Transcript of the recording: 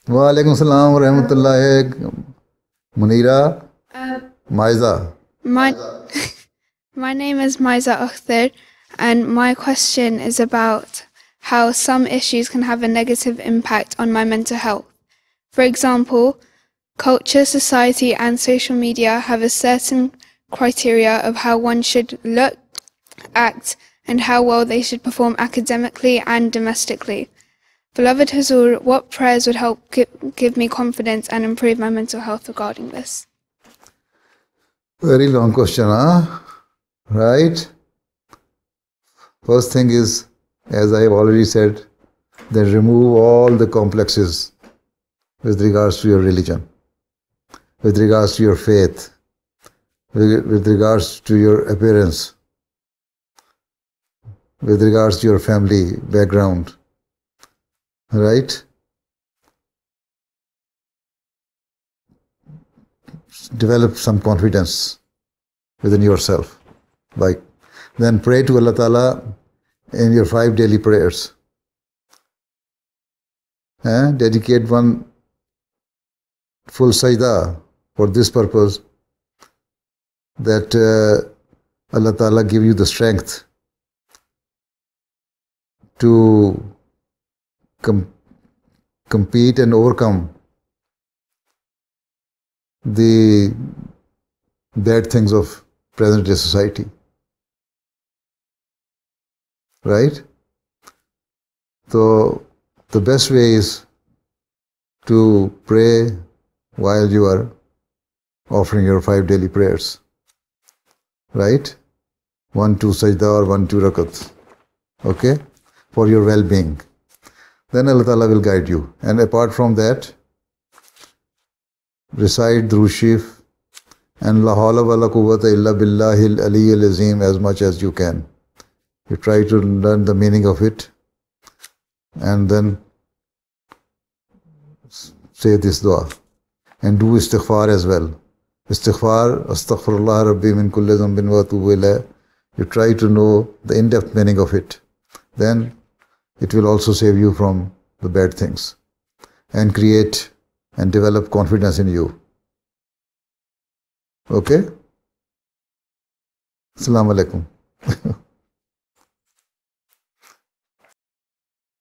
Walaikum salam wa rahmatullahi. Munira, Maiza. My my name is Maiza Akhtar, and my question is about how some issues can have a negative impact on my mental health. For example, culture, society, and social media have a certain criteria of how one should look, act, and how well they should perform academically and domestically. Beloved Huzur, what prayers would help give me confidence and improve my mental health regarding this? Very long question, huh? Right? First thing is, as I have already said, that remove all the complexes with regards to your religion, with regards to your faith, with regards to your appearance, with regards to your family background. Right? Develop some confidence within yourself. Then pray to Allah Ta'ala in your 5 daily prayers. Dedicate one full sajda for this purpose, that Allah Ta'ala give you the strength to compete and overcome the bad things of present day society. Right? So the best way is to pray while you are offering your 5 daily prayers. Right? 1-2 sajda or 1-2 rakat. Okay? For your well-being. Then Allah Ta'ala will guide you. And apart from that, recite Durood Sharif and La hawla wa la quwwata illa billahil aliyyil azim as much as you can. You try to learn the meaning of it and then say this dua. And do istighfar as well. Istighfar, astaghfirullah rabbi min kulli dhanbin wa atubu ilayh. You try to know the in-depth meaning of it. Then it will also save you from the bad things and create and develop confidence in you. Okay? Assalamu alaikum.